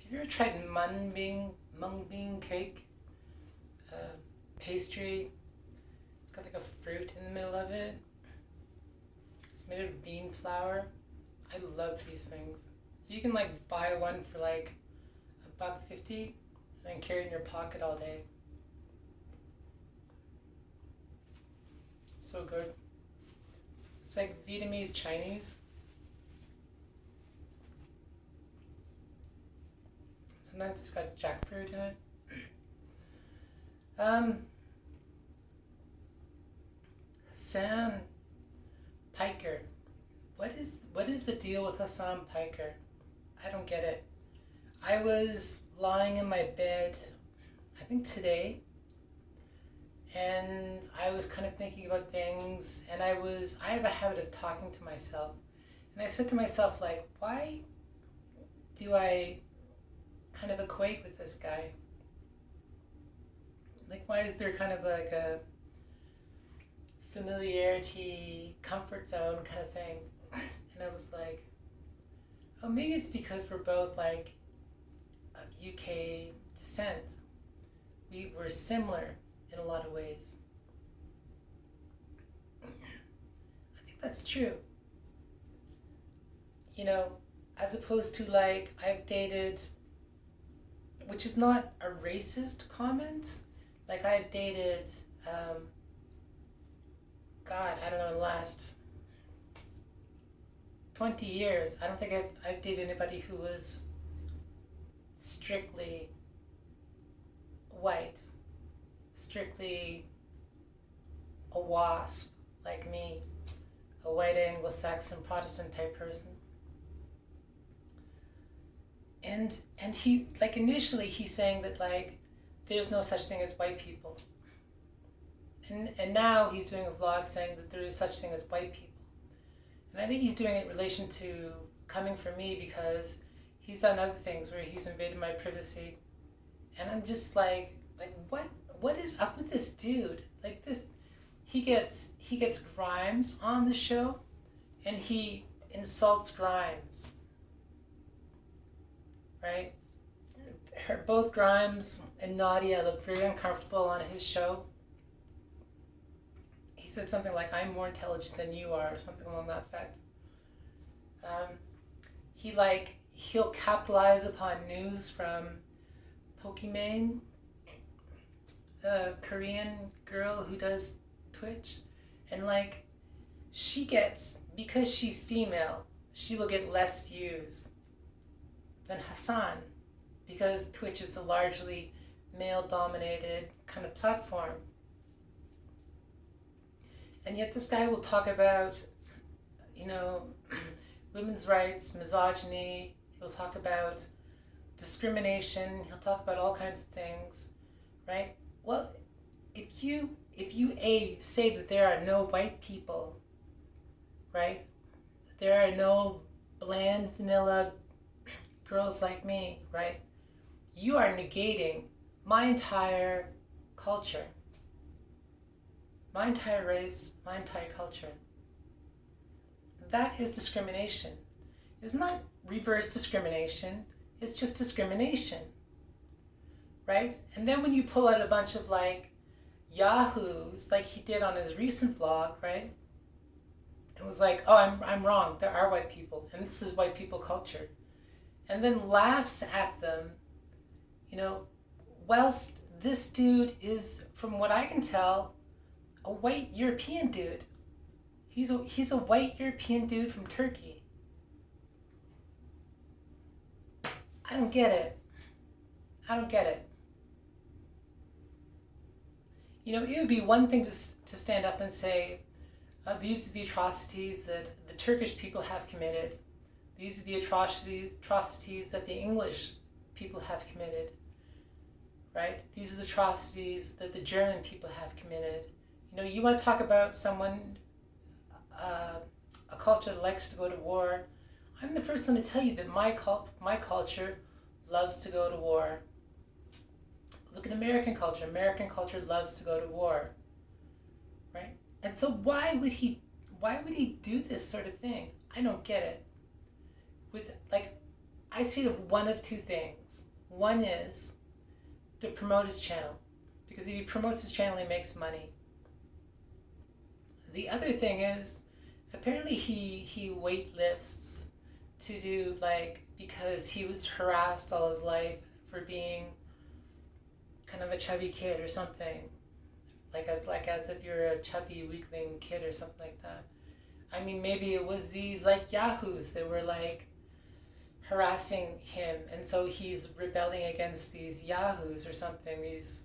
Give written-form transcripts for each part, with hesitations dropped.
Have you ever tried mung bean cake? Pastry. It's got like a fruit in the middle of it. It's made of bean flour. I love these things. You can like buy one for like $1.50 and then carry it in your pocket all day. So good. It's like Vietnamese Chinese. Sometimes it's got jackfruit in it. Hasan Piker. What is the deal with Hasan Piker? I don't get it. I was lying in my bed, I think today, and I was kind of thinking about things, and I have a habit of talking to myself. And I said to myself, like, why do I kind of equate with this guy? Like, why is there kind of like a familiarity, comfort zone kind of thing? And I was like, oh, maybe it's because we're both like of UK descent. We were similar in a lot of ways. I think that's true. You know, as opposed to like I've dated, which is not a racist comment. Like I've dated, God, I don't know, in the last 20 years, I don't think I've dated anybody who was strictly white, strictly a WASP like me, a white Anglo-Saxon Protestant type person. And he, like, initially he's saying that like there's no such thing as white people. And now he's doing a vlog saying that there is such thing as white people. And I think he's doing it in relation to coming for me because he's done other things where he's invaded my privacy. And I'm just like what is up with this dude? Like this, he gets Grimes on the show and he insults Grimes. Right? Both Grimes and Nadia look very uncomfortable on his show. He said something like, I'm more intelligent than you are, or something along that effect. He'll capitalize upon news from Pokimane, a Korean girl who does Twitch, and like she gets, because she's female, she will get less views than Hasan, because Twitch is a largely male-dominated kind of platform. And yet this guy will talk about, you know, women's rights, misogyny. He'll talk about discrimination. He'll talk about all kinds of things, right? Well, if you say that there are no white people, right? There are no bland, vanilla girls like me, right? You are negating my entire culture, my entire race, my entire culture. That is discrimination. It's not reverse discrimination, it's just discrimination, right? And then when you pull out a bunch of like yahoos, like he did on his recent vlog, right? It was like, oh, I'm wrong, there are white people, and this is white people culture. And then laughs at them, you know, whilst this dude is, from what I can tell, a white European dude. He's a white European dude from Turkey. I don't get it. I don't get it. You know, it would be one thing to stand up and say, these are the atrocities that the Turkish people have committed. These are the atrocities that the English people have committed, right? These are the atrocities that the German people have committed. You know, you want to talk about someone, a culture that likes to go to war. I'm the first one to tell you that my culture loves to go to war. Look at American culture. American culture loves to go to war, right? And so why would he do this sort of thing? I don't get it. I see one of two things. One is to promote his channel, because if he promotes his channel, he makes money. The other thing is, apparently he weight lifts to do, like, because he was harassed all his life for being kind of a chubby kid or something, like as if you're a chubby weakling kid or something like that. I mean, maybe it was these like yahoos that were like harassing him, and so he's rebelling against these yahoos or something, these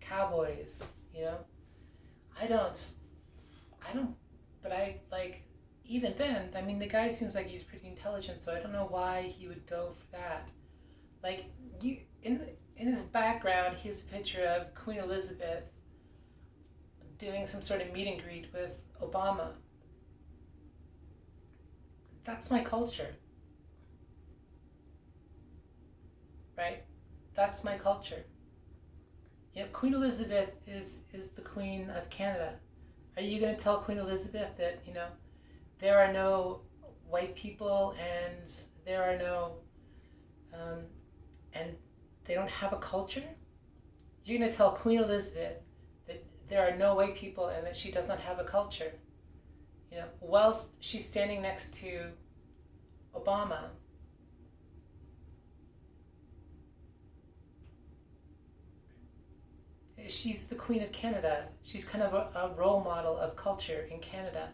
cowboys, you know. I don't, but I like, even then, I mean, the guy seems like he's pretty intelligent, so I don't know why he would go for that. Like, you, in his background, he has a picture of Queen Elizabeth doing some sort of meet and greet with Obama. That's my culture, right? That's my culture. You know, Queen Elizabeth is the Queen of Canada. Are you going to tell Queen Elizabeth that, you know, there are no white people and there are no, and they don't have a culture? You're going to tell Queen Elizabeth that there are no white people and that she does not have a culture, you know, whilst she's standing next to Obama. She's the Queen of Canada. She's kind of a role model of culture in Canada.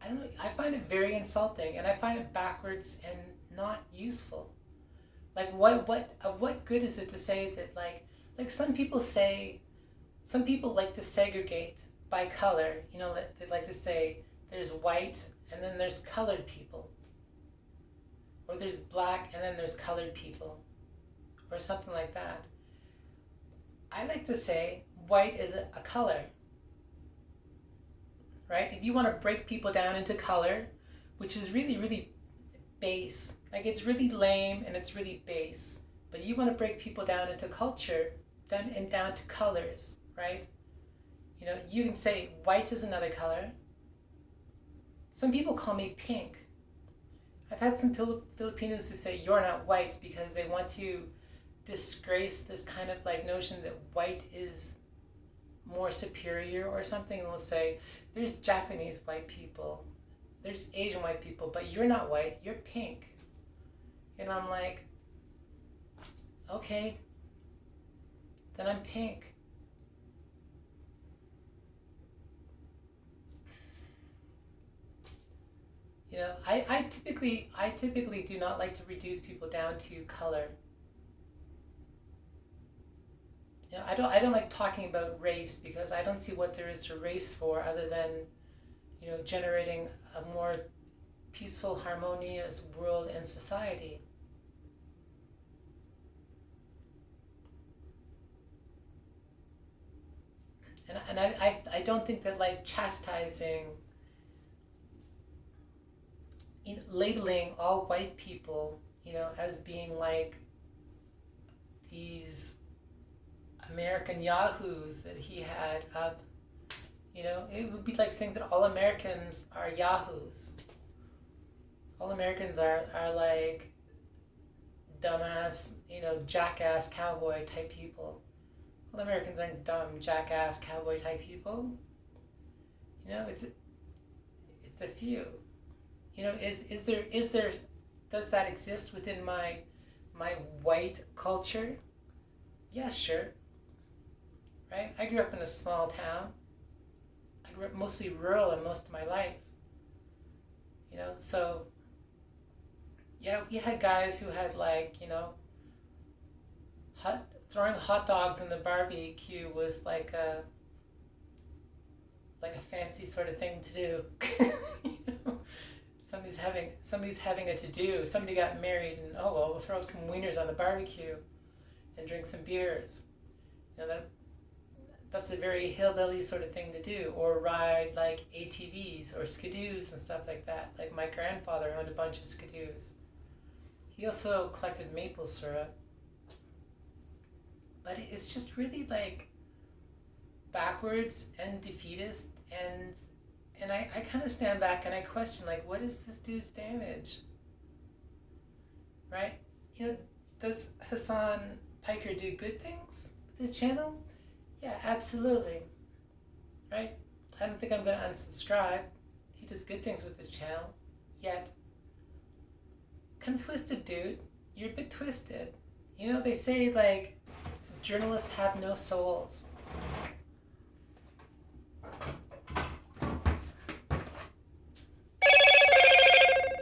I don't know, I find it very insulting, and I find it backwards and not useful. Like, what good is it to say that, like some people say, some people like to segregate by color. You know, they like to say there's white and then there's colored people, or there's black and then there's colored people, or something like that. I like to say white is a color, right? If you want to break people down into color, which is really, really base, like it's really lame and it's really base, but you want to break people down into culture, down to colors, right? You know, you can say white is another color. Some people call me pink. I've had some Filipinos who say you're not white because they want to disgrace this kind of like notion that white is more superior or something, and they'll say there's Japanese white people, there's Asian white people, but you're not white, you're pink. And I'm like, okay, then I'm pink. You know, I typically do not like to reduce people down to color. You know, I don't like talking about race, because I don't see what there is to race for other than, you know, generating a more peaceful, harmonious world and society. And I don't think that like chastising, you know, labeling all white people, you know, as being like these American yahoos that he had up, you know, it would be like saying that all Americans are yahoos. All Americans are like dumbass, you know, jackass cowboy type people. All Americans aren't dumb, jackass cowboy type people. You know, it's a few. You know, is there does that exist within my white culture? Yeah, sure. Right? I grew up in a small town. I grew up mostly rural in most of my life. You know, so yeah, we had guys who had like, you know, throwing hot dogs in the barbecue was like a fancy sort of thing to do. You know? Somebody's having a to-do. Somebody got married, and oh well, we'll throw some wieners on the barbecue and drink some beers. You know, that's a very hillbilly sort of thing to do, or ride like ATVs or skidoos and stuff like that. Like my grandfather owned a bunch of skidoos. He also collected maple syrup. But it's just really like backwards and defeatist and And I kind of stand back and I question, like, what is this dude's damage? Right? You know, does Hasan Piker do good things with his channel? Yeah, absolutely. Right? I don't think I'm going to unsubscribe. He does good things with his channel. Yet, kind of twisted, dude. You're a bit twisted. You know, they say, like, journalists have no souls.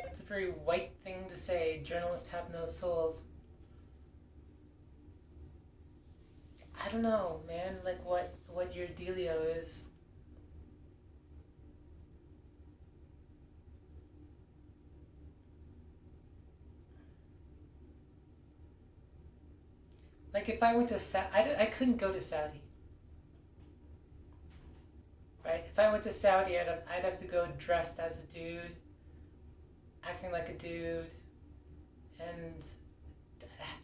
It's a very white thing to say. Journalists have no souls. I don't know, man. Like, what your dealio is. Like, if I went to I couldn't go to Saudi, right? If I went to Saudi, I'd have to go dressed as a dude, acting like a dude, and